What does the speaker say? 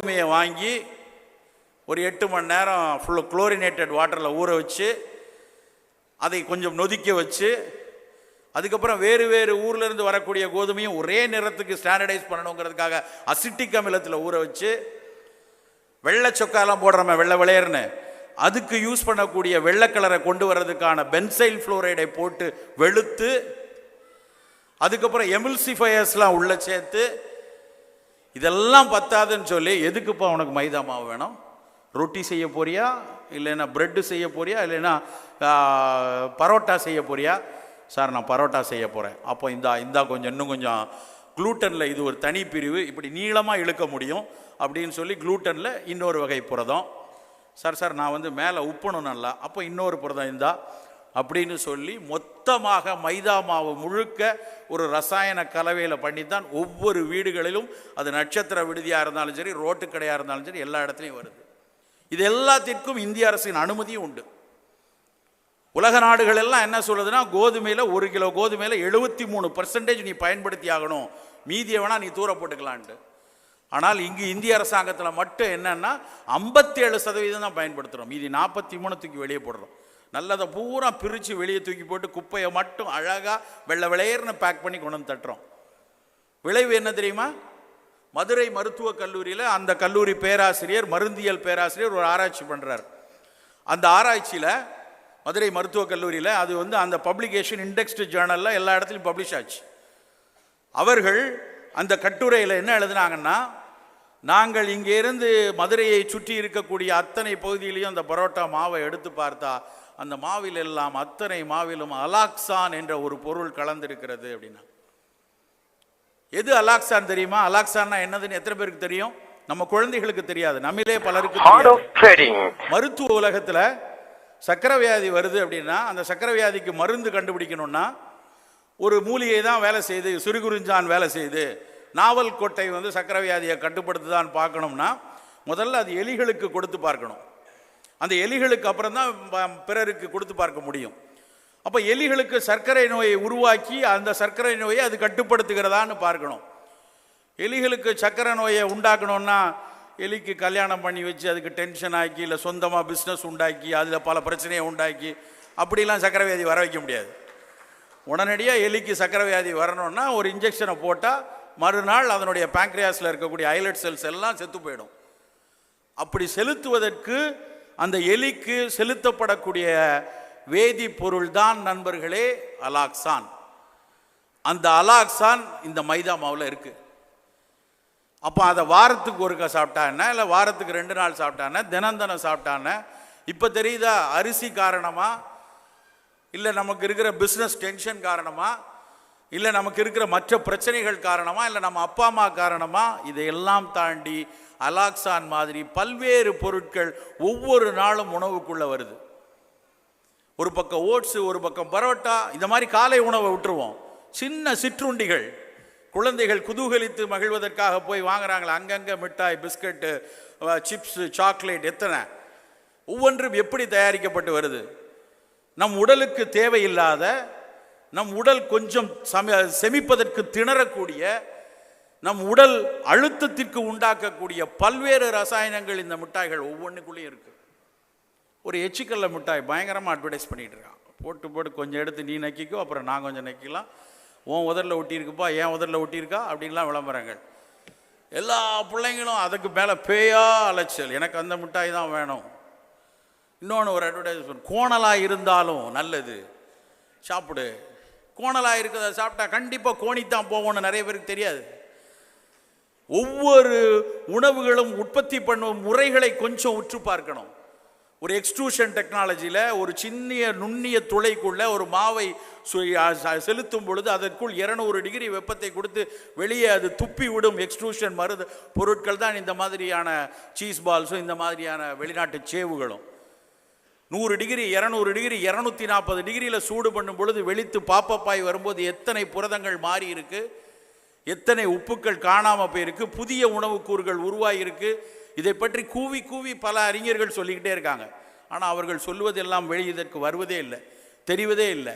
கோதுமையை வாங்கி ஒரு 8 மணி நேரம் ஃபுல்லாக குளோரினேட்டட் வாட்டரில் ஊற வச்சு அதை கொஞ்சம் நொதிக்க வச்சு அதுக்கப்புறம் வேறு வேறு ஊர்லேருந்து வரக்கூடிய கோதுமையும் ஒரே நிறத்துக்கு ஸ்டாண்டர்டைஸ் பண்ணணுங்கிறதுக்காக அசிட்டிக் அமிலத்தில் ஊற வச்சு வெள்ளை சொக்காலாம் போடுறோமே வெள்ளை விளையர்னு அதுக்கு யூஸ் பண்ணக்கூடிய வெள்ளை கலரை கொண்டு வர்றதுக்கான பென்சைல் ஃப்ளோரைடை போட்டு வெளுத்து அதுக்கப்புறம் எமில்சிஃபயர்ஸ்லாம் உள்ளே சேர்த்து இதெல்லாம் பத்தாதுன்னு சொல்லி எதுக்குப்பா உனக்கு மைதா மாவு வேணும்? ரொட்டி செய்ய போறியா, இல்லைன்னா பிரெட்டு செய்ய போறியா, இல்லைன்னா பரோட்டா செய்ய போறியா? சார் நான் பரோட்டா செய்ய போகிறேன். அப்போ இந்தா கொஞ்சம் இன்னும் கொஞ்சம் குளூட்டனில் இது ஒரு தனி பிரிவு, இப்படி நீளமாக இழுக்க முடியும் அப்படின்னு சொல்லி குளூட்டனில் இன்னொரு வகை புரதம். சார் நான் வந்து மேலே உப்பணும் நல்லா, அப்போ இன்னொரு புரதம் இந்தா அப்படின்னு சொல்லி மொத்தமாக மைதா மாவு முழுக்க ஒரு ரசாயன கலவையில் பண்ணித்தான் ஒவ்வொரு வீடுகளிலும், அது நட்சத்திர விடுதியாக இருந்தாலும் சரி, ரோட்டு கடையாக இருந்தாலும் சரி, எல்லா இடத்துலையும் வருது. இது எல்லாத்திற்கும் இந்திய அரசின் அனுமதியும் உண்டு. உலக நாடுகள் எல்லாம் என்ன சொல்லுதுன்னா, கோதுமையில் 1 கிலோ கோதுமையில் 73% நீ பயன்படுத்தி ஆகணும், மீதியை வேணா நீ தூர போட்டுக்கலான்ட்டு. ஆனால் இங்கு இந்திய அரசாங்கத்தில் மட்டும் என்னன்னா 57% தான் பயன்படுத்துகிறோம், மீதி 43 தூக்கி வெளியே போடுறோம். நல்லதை பூரா பிரித்து வெளியே தூக்கி போட்டு குப்பையை மட்டும் அழகாக வெள்ளை விளையர்னு பேக் பண்ணி கொண்டு வந்து தட்டுறோம். விளைவு என்ன தெரியுமா? மதுரை மருத்துவக் கல்லூரியில் அந்த கல்லூரி பேராசிரியர், மருந்தியல் பேராசிரியர் ஒரு ஆராய்ச்சி பண்ணுறார். அந்த ஆராய்ச்சியில் மதுரை மருத்துவக் கல்லூரியில் அது வந்து அந்த பப்ளிகேஷன் இண்டெக்ஸ்டு ஜேர்னலில் எல்லா இடத்துலையும் பப்ளிஷ் ஆச்சு. அவர்கள் அந்த கட்டுரையில் என்ன எழுதுனாங்கன்னா, நாங்கள் இங்கேருந்து மதுரையை சுற்றி இருக்கக்கூடிய அத்தனை பகுதியிலையும் அந்த பரோட்டா மாவை எடுத்து பார்த்தா அந்த மாவில் எல்லாம் அத்தனை மாவிலும் அலாக்சான் என்ற ஒரு பொருள் கலந்திருக்கிறது அப்படின்னா. எது அலாக்சான் தெரியுமா? அலாக்சான்னா என்னதுன்னு எத்தனை பேருக்கு தெரியும்? நம்ம குழந்தைகளுக்கு தெரியாது, நம்மளே பலருக்கு தெரியாது. மருத்துவ உலகத்தில் சக்கரை வியாதி வருது அப்படின்னா அந்த சக்கரை வியாதிக்கு மருந்து கண்டுபிடிக்கணும்னா ஒரு மூலிகை தான் வேலை செய்யுது, சிறுகுறிஞ்சான் வேலை செய்யுது, நாவல் கொட்டை வந்து சக்கரை வியாதியை கட்டுப்படுத்துதான் பார்க்கணும்னா முதல்ல அது எலிகளுக்கு கொடுத்து பார்க்கணும். அந்த எலிகளுக்கு அப்புறம் தான் பிறருக்கு கொடுத்து பார்க்க முடியும். அப்போ எலிகளுக்கு சர்க்கரை நோயை உருவாக்கி அந்த சர்க்கரை நோயை அது கட்டுப்படுத்துகிறதான்னு பார்க்கணும். எலிகளுக்கு சர்க்கரை நோயை உண்டாக்கணும்னா எலிக்கு கல்யாணம் பண்ணி வச்சு அதுக்கு டென்ஷன் ஆக்கி, இல்லை சொந்தமாக பிஸ்னஸ் உண்டாக்கி அதில் பல பிரச்சனையை உண்டாக்கி அப்படிலாம் சர்க்கரை வியாதி வர வைக்க முடியாது. உடனடியாக எலிக்கு சர்க்கரை வியாதி வரணும்னா ஒரு இன்ஜெக்ஷனை போட்டால் மறுநாள் அதனுடைய பேங்க்ரியாஸில் இருக்கக்கூடிய ஐலட் செல்ஸ் எல்லாம் செத்து போயிடும். அப்படி செலுத்துவதற்கு அந்த எலிக்கு செலுத்தப்படக்கூடிய வேதிப்பொருள் தான் நண்பர்களே அலாக்சான். அந்த அலாக்சான் இந்த மைதா மாவில் இருக்குது. அப்போ அதை வாரத்துக்கு ஒருக்கா சாப்பிட்டான்னா, இல்லை வாரத்துக்கு 2 நாள் சாப்பிட்டான்னா, தினம் சாப்பிட்டான்னா, இப்போ தெரியுதா அரிசி காரணமா, இல்லை நமக்கு இருக்கிற பிஸ்னஸ் டென்ஷன் காரணமா, இல்லை நமக்கு இருக்கிற மற்ற பிரச்சனைகள் காரணமா, இல்லை நம்ம அப்பா அம்மா காரணமா, இதையெல்லாம் தாண்டி அலாக்சான் மாதிரி பல்வேறு பொருட்கள் ஒவ்வொரு நாளும் உணவுக்குள்ளே வருது. ஒரு பக்கம் ஓட்ஸு, ஒரு பக்கம் பரோட்டா, இந்த மாதிரி காலை உணவை விட்டுருவோம். சின்ன சிற்றுண்டிகள் குழந்தைகள் குதூகலித்து மகிழ்வதற்காக போய் வாங்குறாங்களே, அங்கங்கே மிட்டாய், பிஸ்கட்டு, சிப்ஸு, சாக்லேட், எத்தனை ஒவ்வொன்றும் எப்படி தயாரிக்கப்பட்டு வருது. நம் உடலுக்கு தேவையில்லாத, நம் உடல் கொஞ்சம் செமிப்பதற்கு திணறக்கூடிய, நம் உடல் அழுத்தத்திற்கு உண்டாக்கக்கூடிய பல்வேறு ரசாயனங்கள் இந்த மிட்டாய்கள் ஒவ்வொன்றுக்குள்ளேயும் இருக்குது. ஒரு எச்சிக்கல்ல மிட்டாய் பயங்கரமாக அட்வர்டைஸ் பண்ணிகிட்டு இருக்கான். போட்டு கொஞ்சம் எடுத்து நீ நக்கிக்கோ, அப்புறம் நான் கொஞ்சம் நக்கிக்கலாம், உன் உதரில் ஒட்டியிருக்குப்பா, ஏன் உதரில் ஒட்டியிருக்கா அப்படின்லாம் விளம்பரங்கள். எல்லா பிள்ளைங்களும் அதுக்கு மேலே பேயா அலைச்சல், எனக்கு அந்த மிட்டாய் தான் வேணும். இன்னொன்று ஒரு அட்வர்டைஸ்மெண்ட், கோணலாக இருந்தாலும் நல்லது சாப்பிடு, கோணலாக இருக்கிறத சாப்பிட்டா கண்டிப்பாக கோணித்தான் போவோன்னு நிறைய பேருக்கு தெரியாது. ஒவ்வொரு உணவுகளும் உற்பத்தி பண்ணும் முறைகளை கொஞ்சம் உற்று பார்க்கணும். ஒரு எக்ஸ்ட்ரூஷன் டெக்னாலஜியில் ஒரு சின்னிய நுண்ணிய துளைக்குள்ள ஒரு மாவை செலுத்தும் பொழுது அதற்குள் 200 டிகிரி வெப்பத்தை கொடுத்து வெளியே அது துப்பி விடும் எக்ஸ்ட்ரூஷன் பொருட்கள் தான் இந்த மாதிரியான சீஸ் பால்ஸும் இந்த மாதிரியான வெளிநாட்டு சேவுகளும். 100 டிகிரி 200 டிகிரி 240 டிகிரியில் சூடு பண்ணும் பொழுது வெளித்து பாப்பப்பாய் வரும்போது எத்தனை புரதங்கள் மாறி இருக்கு, எத்தனை உப்புக்கள் காணாமல் போயிருக்கு, புதிய உணவுக்கூறுகள் உருவாகியிருக்கு. இதை பற்றி கூவி பல அறிஞர்கள் சொல்லிக்கிட்டே இருக்காங்க. ஆனால் அவர்கள் சொல்வதெல்லாம் வெளி இதற்கு வருவதே இல்லை, தெரிவதே இல்லை.